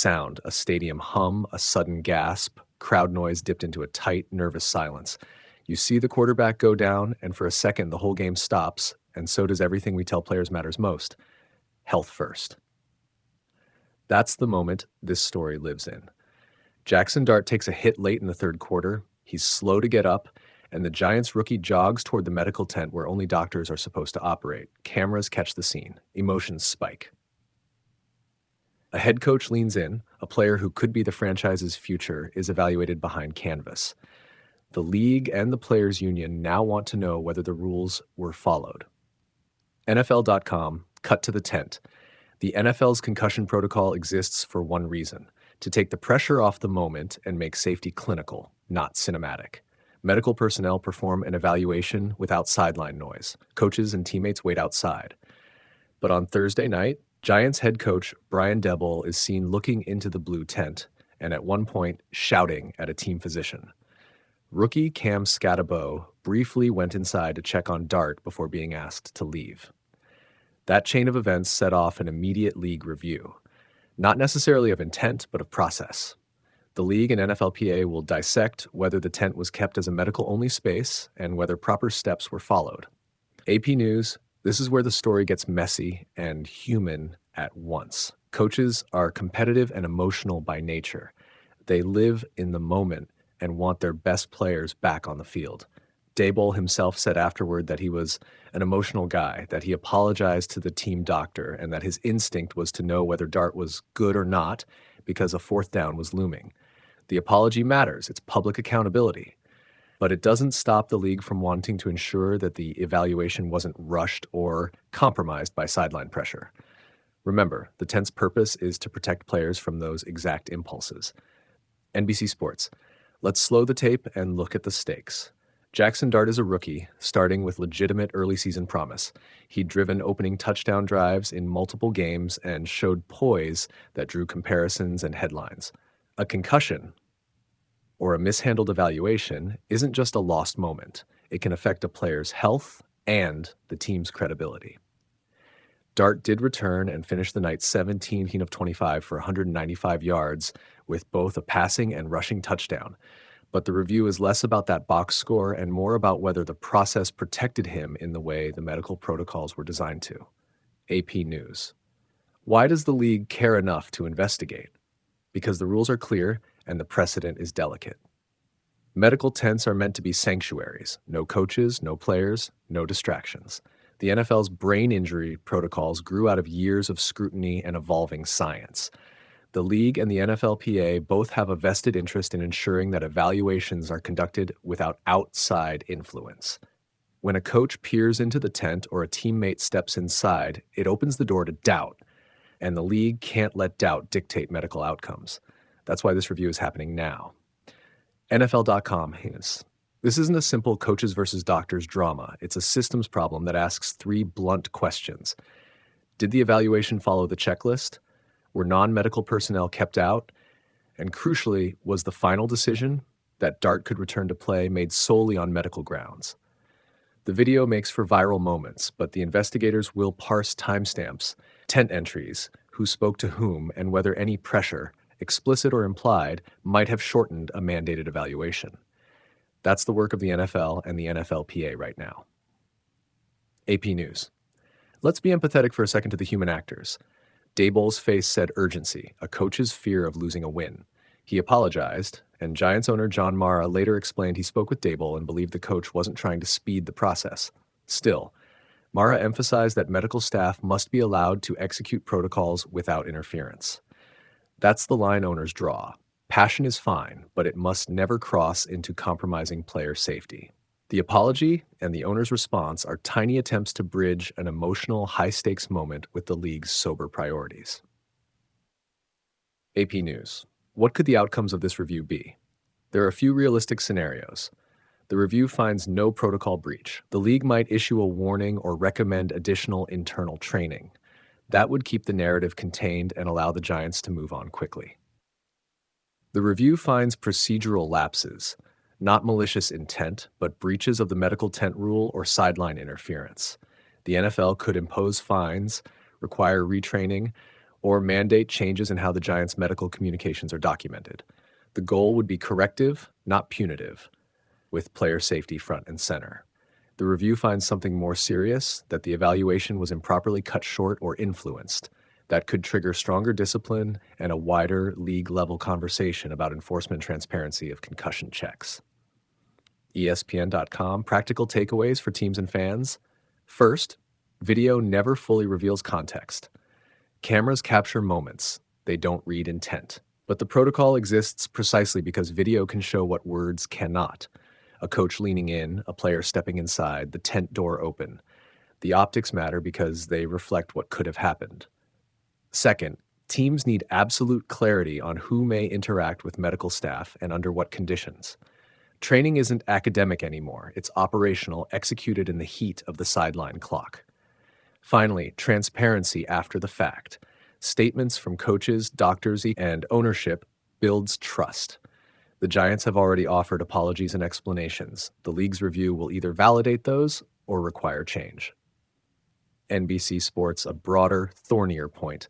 Sound, a stadium hum, a sudden gasp, crowd noise dipped into a tight, nervous silence. You see the quarterback go down, and for a second the whole game stops, and so does everything we tell players matters most. Health first. That's the moment this story lives in. Jaxson Dart takes a hit late in the third quarter. He's slow to get up, and the Giants rookie jogs toward the medical tent where only doctors are supposed to operate. Cameras catch the scene. Emotions spike. A head coach leans in. A player who could be the franchise's future is evaluated behind canvas. The league and the players' union now want to know whether the rules were followed. NFL.com, cut to the tent. The NFL's concussion protocol exists for one reason: to take the pressure off the moment and make safety clinical, not cinematic. Medical personnel perform an evaluation without sideline noise. Coaches and teammates wait outside. But on Thursday night, Giants head coach Brian Daboll is seen looking into the blue tent and at one point shouting at a team physician. Rookie Cam Skattebo briefly went inside to check on Dart before being asked to leave. That chain of events set off an immediate league review, not necessarily of intent, but of process. The league and NFLPA will dissect whether the tent was kept as a medical-only space and whether proper steps were followed. AP News, this is where the story gets messy and human at once. Coaches are competitive and emotional by nature. They live in the moment and want their best players back on the field. Daboll himself said afterward that he was an emotional guy, that he apologized to the team doctor, and that his instinct was to know whether Dart was good or not because a fourth down was looming. The apology matters. It's public accountability. But it doesn't stop the league from wanting to ensure that the evaluation wasn't rushed or compromised by sideline pressure. Remember, the tent's purpose is to protect players from those exact impulses. NBC Sports. Let's slow the tape and look at the stakes. Jaxson Dart is a rookie, starting with legitimate early season promise. He'd driven opening touchdown drives in multiple games and showed poise that drew comparisons and headlines. A concussion, or a mishandled evaluation, isn't just a lost moment. It can affect a player's health and the team's credibility. Dart did return and finish the night 17 of 25 for 195 yards with both a passing and rushing touchdown. But the review is less about that box score and more about whether the process protected him in the way the medical protocols were designed to. AP News. Why does the league care enough to investigate? Because the rules are clear and the precedent is delicate. Medical tents are meant to be sanctuaries. No coaches, no players, no distractions. The NFL's brain injury protocols grew out of years of scrutiny and evolving science. The league and the NFLPA both have a vested interest in ensuring that evaluations are conducted without outside influence. When a coach peers into the tent or a teammate steps inside, it opens the door to doubt, and the league can't let doubt dictate medical outcomes. That's why this review is happening now. NFL.com hints. This isn't a simple coaches versus doctors drama. It's a systems problem that asks three blunt questions. Did the evaluation follow the checklist? Were non-medical personnel kept out? And crucially, was the final decision that Dart could return to play made solely on medical grounds? The video makes for viral moments, but the investigators will parse timestamps, tent entries, who spoke to whom, and whether any pressure, explicit or implied, might have shortened a mandated evaluation. That's the work of the NFL and the NFLPA right now. AP News. Let's be empathetic for a second to the human actors. Daboll's face said urgency, a coach's fear of losing a win. He apologized, and Giants owner John Mara later explained he spoke with Daboll and believed the coach wasn't trying to speed the process. Still, Mara emphasized that medical staff must be allowed to execute protocols without interference. That's the line owners draw. Passion is fine, but it must never cross into compromising player safety. The apology and the owner's response are tiny attempts to bridge an emotional, high-stakes moment with the league's sober priorities. AP News. What could the outcomes of this review be? There are a few realistic scenarios. The review finds no protocol breach. The league might issue a warning or recommend additional internal training. That would keep the narrative contained and allow the Giants to move on quickly. The review finds procedural lapses, not malicious intent, but breaches of the medical tent rule or sideline interference. The NFL could impose fines, require retraining, or mandate changes in how the Giants' medical communications are documented. The goal would be corrective, not punitive, with player safety front and center. The review finds something more serious, that the evaluation was improperly cut short or influenced. That could trigger stronger discipline and a wider league-level conversation about enforcement transparency of concussion checks. ESPN.com practical takeaways for teams and fans. First, video never fully reveals context. Cameras capture moments. They don't read intent. But the protocol exists precisely because video can show what words cannot. A coach leaning in, a player stepping inside, the tent door open. The optics matter because they reflect what could have happened. Second, teams need absolute clarity on who may interact with medical staff and under what conditions. Training isn't academic anymore. It's operational, executed in the heat of the sideline clock. Finally, transparency after the fact. Statements from coaches, doctors, and ownership builds trust. The Giants have already offered apologies and explanations. The league's review will either validate those or require change. NBC Sports, a broader, thornier point.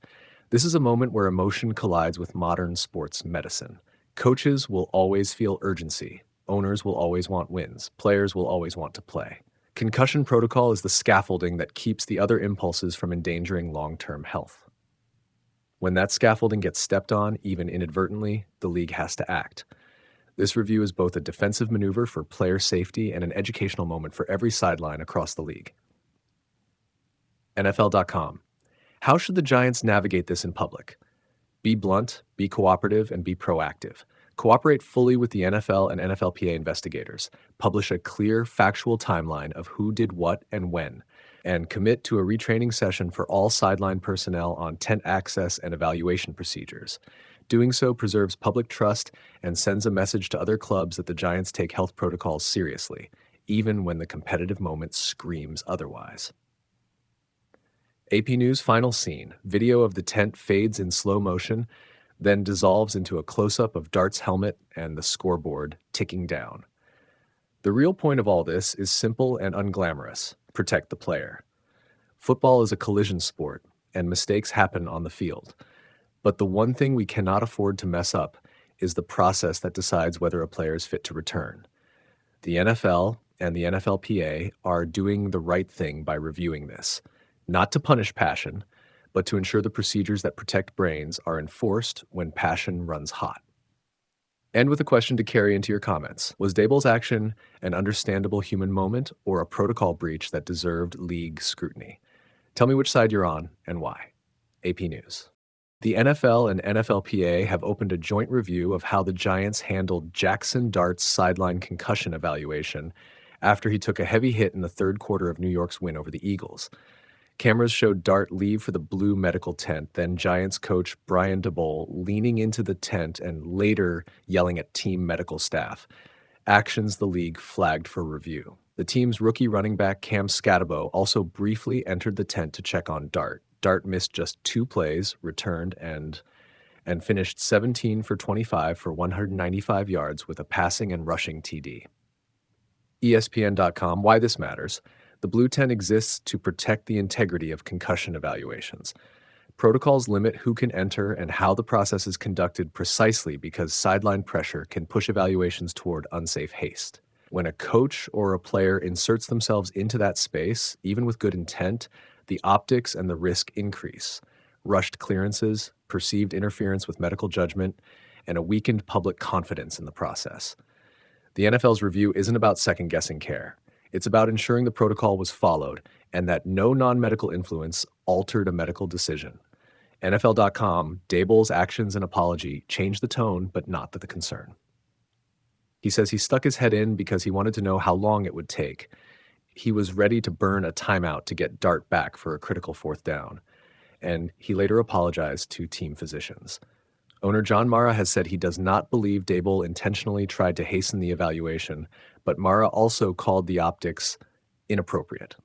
This is a moment where emotion collides with modern sports medicine. Coaches will always feel urgency. Owners will always want wins. Players will always want to play. Concussion protocol is the scaffolding that keeps the other impulses from endangering long-term health. When that scaffolding gets stepped on, even inadvertently, the league has to act. This review is both a defensive maneuver for player safety and an educational moment for every sideline across the league. NFL.com. How should the Giants navigate this in public? Be blunt, be cooperative, and be proactive. Cooperate fully with the NFL and NFLPA investigators. Publish a clear, factual timeline of who did what and when. And commit to a retraining session for all sideline personnel on tent access and evaluation procedures. Doing so preserves public trust and sends a message to other clubs that the Giants take health protocols seriously, even when the competitive moment screams otherwise. AP News final scene. Video of the tent fades in slow motion, then dissolves into a close-up of Dart's helmet and the scoreboard ticking down. The real point of all this is simple and unglamorous. Protect the player. Football is a collision sport, and mistakes happen on the field. But the one thing we cannot afford to mess up is the process that decides whether a player is fit to return. The NFL and the NFLPA are doing the right thing by reviewing this. Not to punish passion, but to ensure the procedures that protect brains are enforced when passion runs hot. End with a question to carry into your comments. Was Daboll's action an understandable human moment or a protocol breach that deserved league scrutiny? Tell me which side you're on and why. AP News. The NFL and NFLPA have opened a joint review of how the Giants handled Jaxson Dart's sideline concussion evaluation after he took a heavy hit in the third quarter of New York's win over the Eagles. Cameras showed Dart leave for the blue medical tent, then Giants coach Brian Daboll leaning into the tent and later yelling at team medical staff. Actions the league flagged for review. The team's rookie running back Cam Skattebo also briefly entered the tent to check on Dart. Dart missed just 2 plays, returned, and finished 17 for 25 for 195 yards with a passing and rushing TD. ESPN.com, why this matters. The blue tent exists to protect the integrity of concussion evaluations. Protocols limit who can enter and how the process is conducted precisely because sideline pressure can push evaluations toward unsafe haste. When a coach or a player inserts themselves into that space, even with good intent, the optics and the risk increase. Rushed clearances, perceived interference with medical judgment, and a weakened public confidence in the process. The NFL's review isn't about second-guessing care. It's about ensuring the protocol was followed and that no non-medical influence altered a medical decision. NFL.com, Daboll's actions and apology changed the tone, but not the concern. He says he stuck his head in because he wanted to know how long it would take. He was ready to burn a timeout to get Dart back for a critical 4th down, and he later apologized to team physicians. Owner John Mara has said he does not believe Daboll intentionally tried to hasten the evaluation, but Mara also called the optics inappropriate.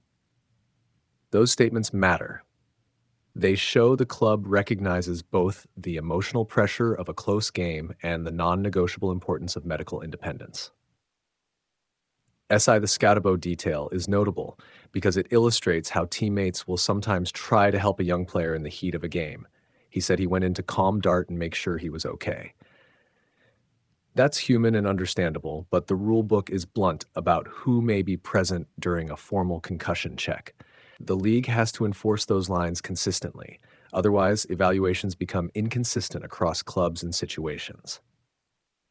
Those statements matter. They show the club recognizes both the emotional pressure of a close game and the non-negotiable importance of medical independence. The Skattebo detail is notable because it illustrates how teammates will sometimes try to help a young player in the heat of a game. He said he went in to calm Dart and make sure he was okay. That's human and understandable, but the rule book is blunt about who may be present during a formal concussion check. The league has to enforce those lines consistently. Otherwise, evaluations become inconsistent across clubs and situations.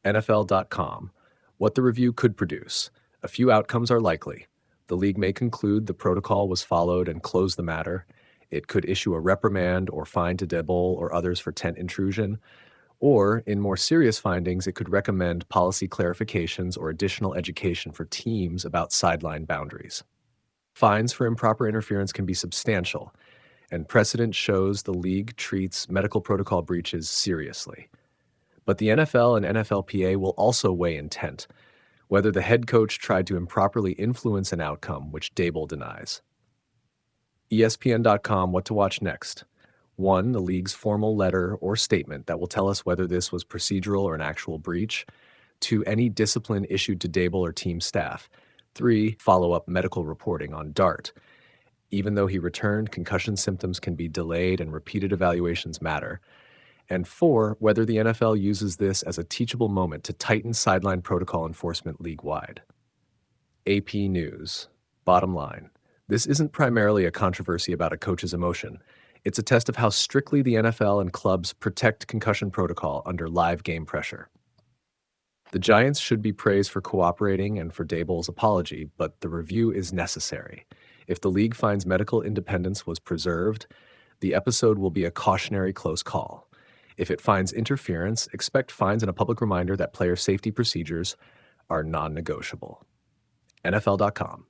NFL.com. What the review could produce. A few outcomes are likely. The league may conclude the protocol was followed and close the matter. It could issue a reprimand or fine to Daboll or others for tent intrusion. Or, in more serious findings, it could recommend policy clarifications or additional education for teams about sideline boundaries. Fines for improper interference can be substantial, and precedent shows the league treats medical protocol breaches seriously. But the NFL and NFLPA will also weigh intent, whether the head coach tried to improperly influence an outcome, which Daboll denies. ESPN.com, what to watch next. 1, the league's formal letter or statement that will tell us whether this was procedural or an actual breach. 2, any discipline issued to Daboll or team staff. 3, follow-up medical reporting on Dart. Even though he returned, concussion symptoms can be delayed and repeated evaluations matter. And 4, whether the NFL uses this as a teachable moment to tighten sideline protocol enforcement league-wide. AP News. Bottom line, this isn't primarily a controversy about a coach's emotion. It's a test of how strictly the NFL and clubs protect concussion protocol under live game pressure. The Giants should be praised for cooperating and for Daboll's apology, but the review is necessary. If the league finds medical independence was preserved, the episode will be a cautionary close call. If it finds interference, expect fines and a public reminder that player safety procedures are non-negotiable. NFL.com.